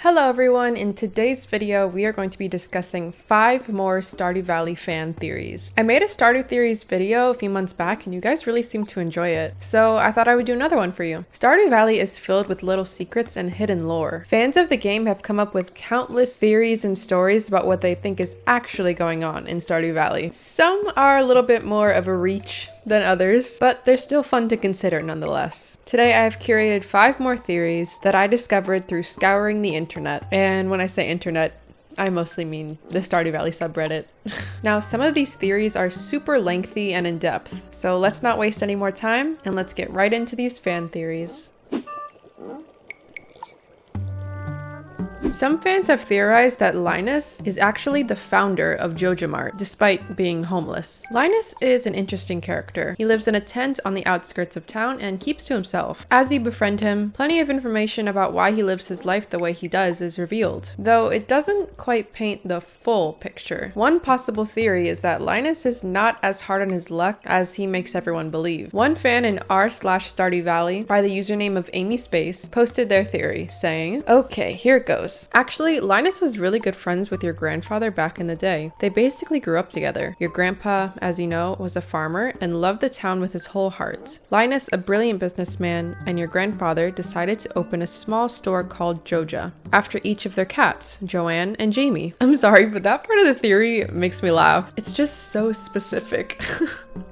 Hello everyone, in today's video we are going to be discussing 5 more Stardew Valley fan theories. I made a Stardew Theories video a few months back and you guys really seemed to enjoy it, so I thought I would do another one for you. Stardew Valley is filled with little secrets and hidden lore. Fans of the game have come up with countless theories and stories about what they think is actually going on in Stardew Valley. Some are a little bit more of a reach than others, but they're still fun to consider nonetheless. Today I have curated 5 more theories that I discovered through scouring the internet. And when I say internet, I mostly mean the Stardew Valley subreddit. Now, some of these theories are super lengthy and in-depth, so let's not waste any more time and let's get right into these fan theories. Some fans have theorized that Linus is actually the founder of JojaMart, despite being homeless. Linus is an interesting character. He lives in a tent on the outskirts of town and keeps to himself. As you befriend him, plenty of information about why he lives his life the way he does is revealed, though it doesn't quite paint the full picture. One possible theory is that Linus is not as hard on his luck as he makes everyone believe. One fan in r/Stardew Valley by the username of Amy Space posted their theory, saying, "Okay, here it goes. Actually, Linus was really good friends with your grandfather back in the day. They basically grew up together. Your grandpa, as you know, was a farmer and loved the town with his whole heart. Linus, a brilliant businessman, and your grandfather decided to open a small store called Joja, after each of their cats, Joanne and Jamie." I'm sorry, but that part of the theory makes me laugh. It's just so specific.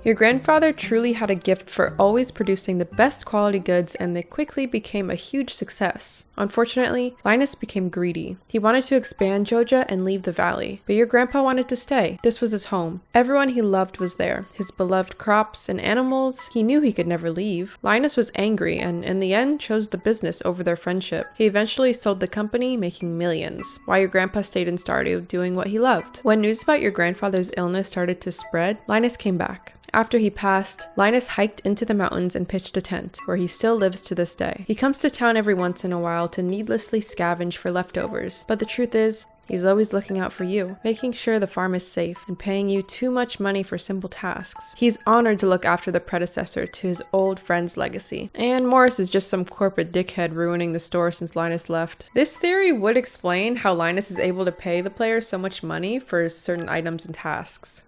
Your grandfather truly had a gift for always producing the best quality goods, and they quickly became a huge success. Unfortunately, Linus became greedy. He wanted to expand Joja and leave the valley, but your grandpa wanted to stay. This was his home. Everyone he loved was there. His beloved crops and animals. He knew he could never leave. Linus was angry and in the end chose the business over their friendship. He eventually sold the company, making millions, while your grandpa stayed in Stardew doing what he loved. When news about your grandfather's illness started to spread, Linus came back. After he passed, Linus hiked into the mountains and pitched a tent, where he still lives to this day. He comes to town every once in a while to needlessly scavenge for leftovers, but the truth is, he's always looking out for you, making sure the farm is safe, and paying you too much money for simple tasks. He's honored to look after the predecessor to his old friend's legacy. And Morris is just some corporate dickhead ruining the store since Linus left. This theory would explain how Linus is able to pay the players so much money for certain items and tasks.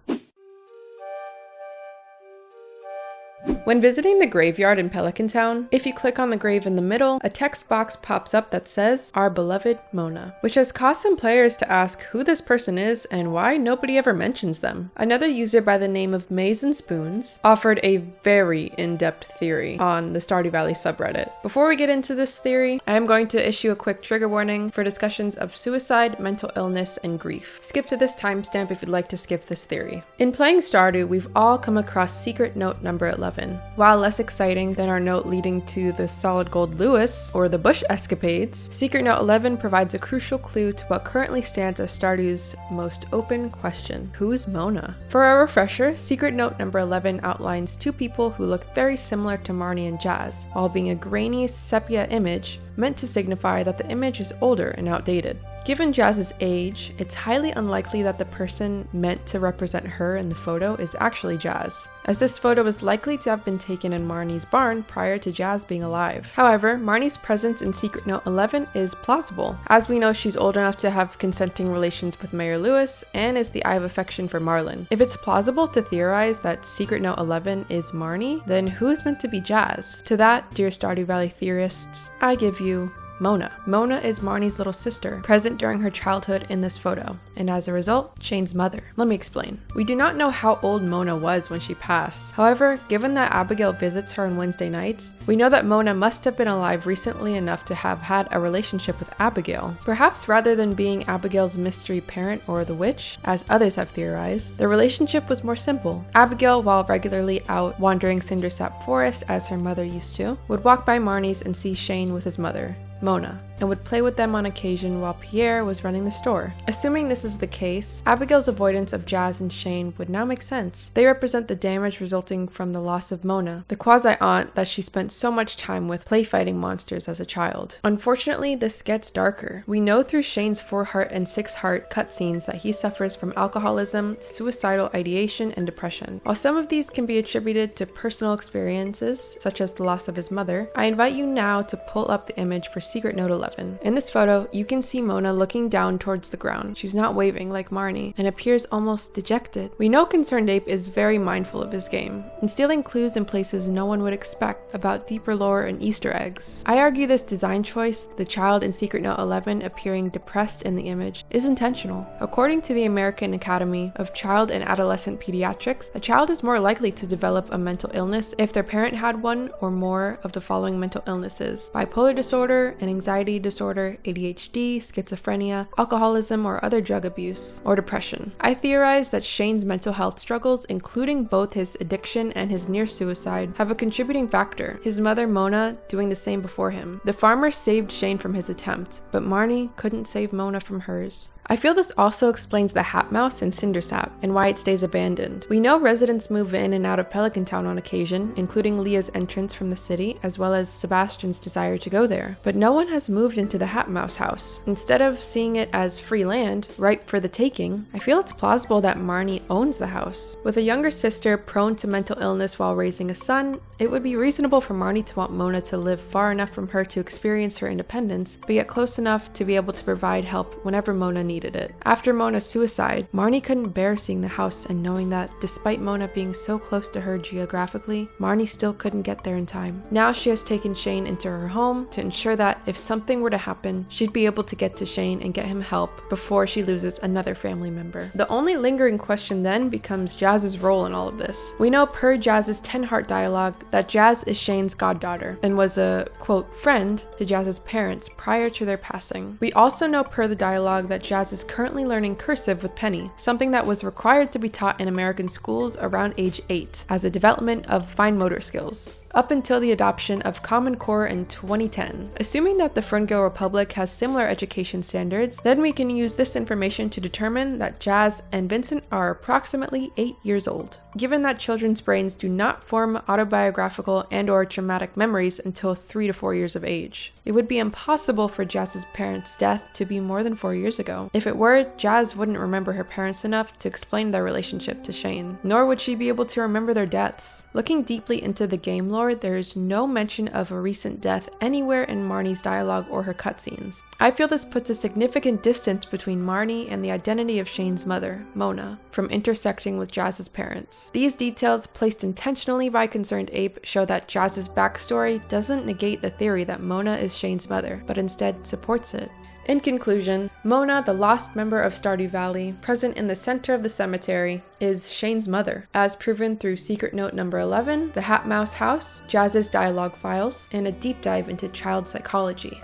When visiting the graveyard in Pelican Town, if you click on the grave in the middle, a text box pops up that says, "Our beloved Mona," which has caused some players to ask who this person is and why nobody ever mentions them. Another user by the name of Maize and Spoons offered a very in-depth theory on the Stardew Valley subreddit. Before we get into this theory, I am going to issue a quick trigger warning for discussions of suicide, mental illness, and grief. Skip to this timestamp if you'd like to skip this theory. In playing Stardew, we've all come across secret note number 11. While less exciting than our note leading to the solid gold Lewis or the bush escapades, Secret Note 11 provides a crucial clue to what currently stands as Stardew's most open question: who is Mona? For a refresher, Secret Note number 11 outlines 2 people who look very similar to Marnie and Jazz, while being a grainy sepia image meant to signify that the image is older and outdated. Given Jazz's age, it's highly unlikely that the person meant to represent her in the photo is actually Jazz, as this photo is likely to have been taken in Marnie's barn prior to Jazz being alive. However, Marnie's presence in Secret Note 11 is plausible, as we know she's old enough to have consenting relations with Mayor Lewis and is the eye of affection for Marlin. If it's plausible to theorize that Secret Note 11 is Marnie, then who's meant to be Jazz? To that, dear Stardew Valley theorists, I give you Mona. Mona is Marnie's little sister, present during her childhood in this photo, and as a result, Shane's mother. Let me explain. We do not know how old Mona was when she passed. However, given that Abigail visits her on Wednesday nights, we know that Mona must have been alive recently enough to have had a relationship with Abigail. Perhaps rather than being Abigail's mystery parent or the witch, as others have theorized, the relationship was more simple. Abigail, while regularly out wandering Cindersap Forest as her mother used to, would walk by Marnie's and see Shane with his mother, Mona, and would play with them on occasion while Pierre was running the store. Assuming this is the case, Abigail's avoidance of Jazz and Shane would now make sense. They represent the damage resulting from the loss of Mona, the quasi-aunt that she spent so much time with play fighting monsters as a child. Unfortunately, this gets darker. We know through Shane's 4-heart and 6-heart cutscenes that he suffers from alcoholism, suicidal ideation, and depression. While some of these can be attributed to personal experiences, such as the loss of his mother, I invite you now to pull up the image for Secret Note 11. 11. In this photo, you can see Mona looking down towards the ground. She's not waving like Marnie and appears almost dejected. We know ConcernedApe is very mindful of his game, instilling clues in places no one would expect about deeper lore and Easter eggs. I argue this design choice, the child in Secret Note 11 appearing depressed in the image, is intentional. According to the American Academy of Child and Adolescent Pediatrics, a child is more likely to develop a mental illness if their parent had one or more of the following mental illnesses: bipolar disorder, an anxiety disorder, ADHD, schizophrenia, alcoholism or other drug abuse, or depression. I theorize that Shane's mental health struggles, including both his addiction and his near suicide, have a contributing factor, his mother Mona doing the same before him. The farmer saved Shane from his attempt, but Marnie couldn't save Mona from hers. I feel this also explains the Hat Mouse in Cindersap and why it stays abandoned. We know residents move in and out of Pelican Town on occasion, including Leah's entrance from the city, as well as Sebastian's desire to go there. But no one has moved into the Hat Mouse house. Instead of seeing it as free land, ripe for the taking, I feel it's plausible that Marnie owns the house. With a younger sister prone to mental illness while raising a son, it would be reasonable for Marnie to want Mona to live far enough from her to experience her independence, but yet close enough to be able to provide help whenever Mona needed it. After Mona's suicide, Marnie couldn't bear seeing the house and knowing that, despite Mona being so close to her geographically, Marnie still couldn't get there in time. Now she has taken Shane into her home to ensure that if something were to happen, she'd be able to get to Shane and get him help before she loses another family member. The only lingering question then becomes Jazz's role in all of this. We know per Jazz's 10-Heart dialogue that Jazz is Shane's goddaughter and was a, quote, friend to Jazz's parents prior to their passing. We also know per the dialogue that Jazz is currently learning cursive with Penny, something that was required to be taught in American schools around age 8 as a development of fine motor skills, up until the adoption of Common Core in 2010. Assuming that the Ferngale Republic has similar education standards, then we can use this information to determine that Jazz and Vincent are approximately 8 years old. Given that children's brains do not form autobiographical and/or traumatic memories until 3 to 4 years of age, it would be impossible for Jazz's parents' death to be more than 4 years ago. If it were, Jazz wouldn't remember her parents enough to explain their relationship to Shane, nor would she be able to remember their deaths. Looking deeply into the game lore, there is no mention of a recent death anywhere in Marnie's dialogue or her cutscenes. I feel this puts a significant distance between Marnie and the identity of Shane's mother, Mona, from intersecting with Jazz's parents. These details, placed intentionally by ConcernedApe, show that Jazz's backstory doesn't negate the theory that Mona is Shane's mother, but instead supports it. In conclusion, Mona, the lost member of Stardew Valley, present in the center of the cemetery, is Shane's mother, as proven through Secret Note number 11, the Hat Mouse house, Jazz's dialogue files, and a deep dive into child psychology.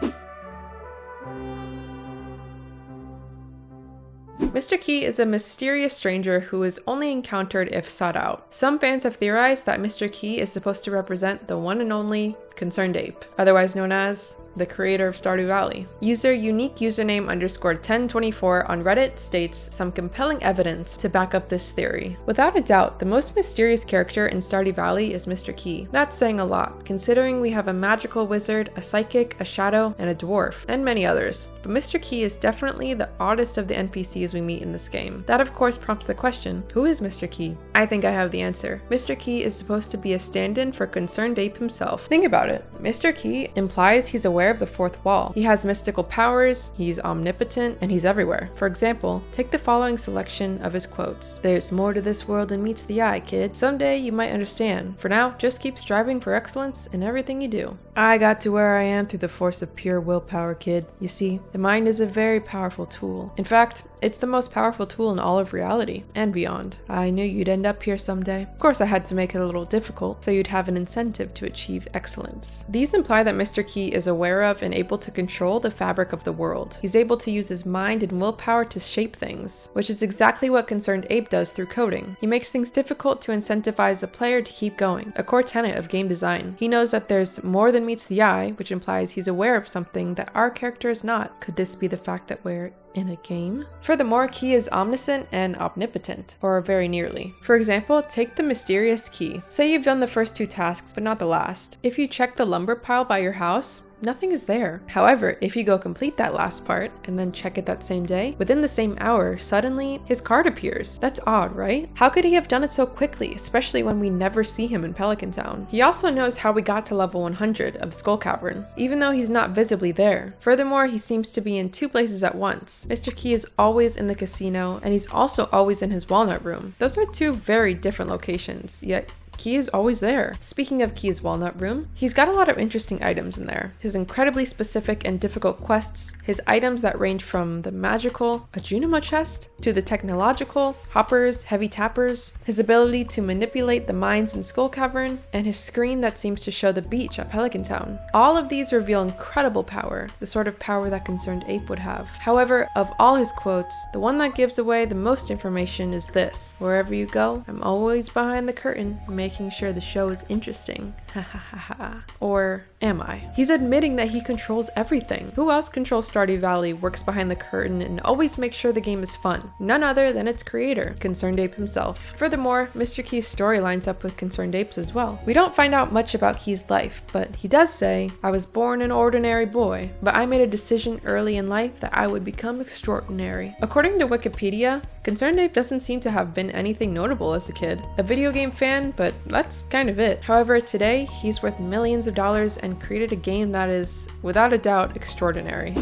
Mr. Key is a mysterious stranger who is only encountered if sought out. Some fans have theorized that Mr. Key is supposed to represent the one and only ConcernedApe, otherwise known as the creator of Stardew Valley. User unique username _1024 on Reddit states some compelling evidence to back up this theory. Without a doubt, the most mysterious character in Stardew Valley is Mr. Key. That's saying a lot, considering we have a magical wizard, a psychic, a shadow, and a dwarf, and many others. But Mr. Key is definitely the oddest of the NPCs we meet in this game. That of course prompts the question, who is Mr. Key? I think I have the answer. Mr. Key is supposed to be a stand-in for ConcernedApe himself. Think about it. Mr. Key implies he's aware of the fourth wall. He has mystical powers, he's omnipotent, and he's everywhere. For example, take the following selection of his quotes. "There's more to this world than meets the eye, kid. Someday you might understand. For now, just keep striving for excellence in everything you do. I got to where I am through the force of pure willpower, kid. You see, the mind is a very powerful tool. In fact, it's the most powerful tool in all of reality, and beyond. I knew you'd end up here someday. Of course, I had to make it a little difficult, so you'd have an incentive to achieve excellence." These imply that Mr. Key is aware of and able to control the fabric of the world. He's able to use his mind and willpower to shape things, which is exactly what ConcernedApe does through coding. He makes things difficult to incentivize the player to keep going, a core tenet of game design. He knows that there's more than meets the eye, which implies he's aware of something that our character is not. Could this be the fact that we're in a game? Furthermore, Key is omniscient and omnipotent, or very nearly. For example, take the mysterious Key. Say you've done the first 2 tasks, but not the last. If you check the lumber pile by your house, nothing is there. However, if you go complete that last part and then check it that same day, within the same hour, suddenly his card appears. That's odd, right? How could he have done it so quickly, especially when we never see him in Pelican Town? He also knows how we got to level 100 of Skull Cavern, even though he's not visibly there. Furthermore, he seems to be in 2 places at once. Mr. Key is always in the casino, and he's also always in his Walnut Room. Those are 2 very different locations, yet Key is always there. Speaking of Key's Walnut Room, he's got a lot of interesting items in there. His incredibly specific and difficult quests, his items that range from the magical, a Junima chest, to the technological, hoppers, heavy tappers, his ability to manipulate the mines in Skull Cavern, and his screen that seems to show the beach at Pelican Town. All of these reveal incredible power, the sort of power that ConcernedApe would have. However, of all his quotes, the one that gives away the most information is this: "Wherever you go, I'm always behind the curtain, making sure the show is interesting. Ha ha ha ha." Or am I? He's admitting that he controls everything. Who else controls Stardew Valley, works behind the curtain, and always makes sure the game is fun? None other than its creator, ConcernedApe himself. Furthermore, Mr. Key's story lines up with ConcernedApe's as well. We don't find out much about Key's life, but he does say, "I was born an ordinary boy, but I made a decision early in life that I would become extraordinary." According to Wikipedia, ConcernedApe doesn't seem to have been anything notable as a kid. A video game fan, but that's kind of it. However, today, he's worth millions of dollars and created a game that is, without a doubt, extraordinary.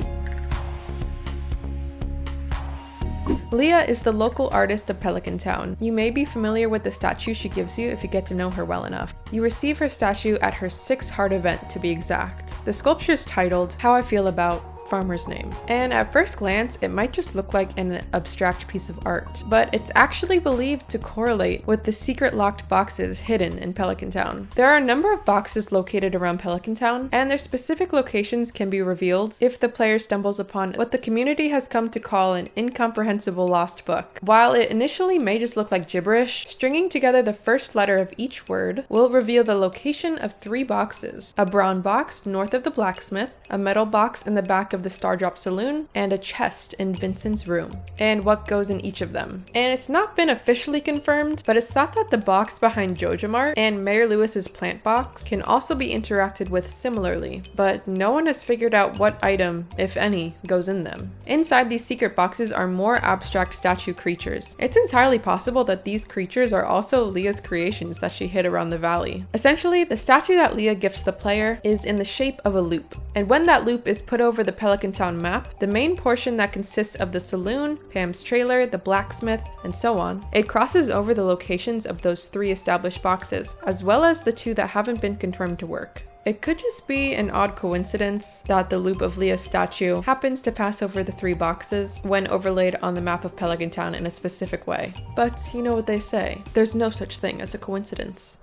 Leah is the local artist of Pelican Town. You may be familiar with the statue she gives you if you get to know her well enough. You receive her statue at her 6 Heart event, to be exact. The sculpture is titled, "How I Feel About Farmer's Name," and at first glance it might just look like an abstract piece of art, but it's actually believed to correlate with the secret locked boxes hidden in Pelican Town. There are a number of boxes located around Pelican Town, and their specific locations can be revealed if the player stumbles upon what the community has come to call an incomprehensible lost book. While it initially may just look like gibberish, stringing together the first letter of each word will reveal the location of 3 boxes: a brown box north of the blacksmith, a metal box in the back of the Stardrop Saloon, and a chest in Vincent's room, and what goes in each of them. And it's not been officially confirmed, but it's thought that the box behind Jojamart and Mayor Lewis's plant box can also be interacted with similarly, but no one has figured out what item, if any, goes in them. Inside these secret boxes are more abstract statue creatures. It's entirely possible that these creatures are also Leah's creations that she hid around the valley. Essentially, the statue that Leah gifts the player is in the shape of a loop, and when that loop is put over the Pelican Town map, the main portion that consists of the saloon, Pam's trailer, the blacksmith, and so on, it crosses over the locations of those 3 established boxes, as well as the 2 that haven't been confirmed to work. It could just be an odd coincidence that the loop of Leah's statue happens to pass over the 3 boxes when overlaid on the map of Pelican Town in a specific way. But you know what they say, there's no such thing as a coincidence.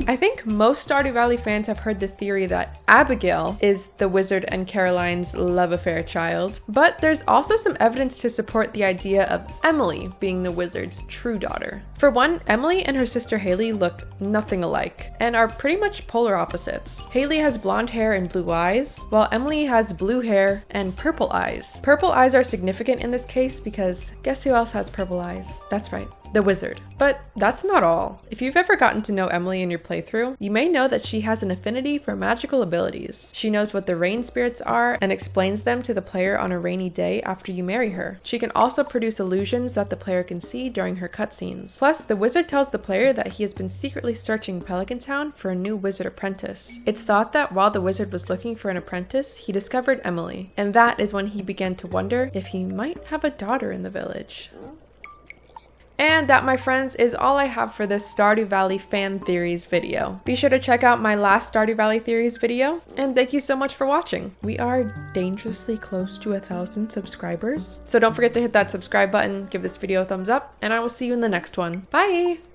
I think most Stardew Valley fans have heard the theory that Abigail is the wizard and Caroline's love affair child, but there's also some evidence to support the idea of Emily being the wizard's true daughter. For one, Emily and her sister Haley look nothing alike and are pretty much polar opposites. Haley has blonde hair and blue eyes, while Emily has blue hair and purple eyes. Purple eyes are significant in this case because guess who else has purple eyes? That's right, the wizard. But that's not all. If you've ever gotten to know Emily in your playthrough, you may know that she has an affinity for magical abilities. She knows what the rain spirits are and explains them to the player on a rainy day after you marry her. She can also produce illusions that the player can see during her cutscenes. Plus, the wizard tells the player that he has been secretly searching Pelican Town for a new wizard apprentice. It's thought that while the wizard was looking for an apprentice, he discovered Emily, and that is when he began to wonder if he might have a daughter in the village. And that, my friends, is all I have for this Stardew Valley fan theories video. Be sure to check out my last Stardew Valley theories video, and thank you so much for watching. We are dangerously close to 1,000 subscribers, so don't forget to hit that subscribe button, give this video a thumbs up, and I will see you in the next one. Bye!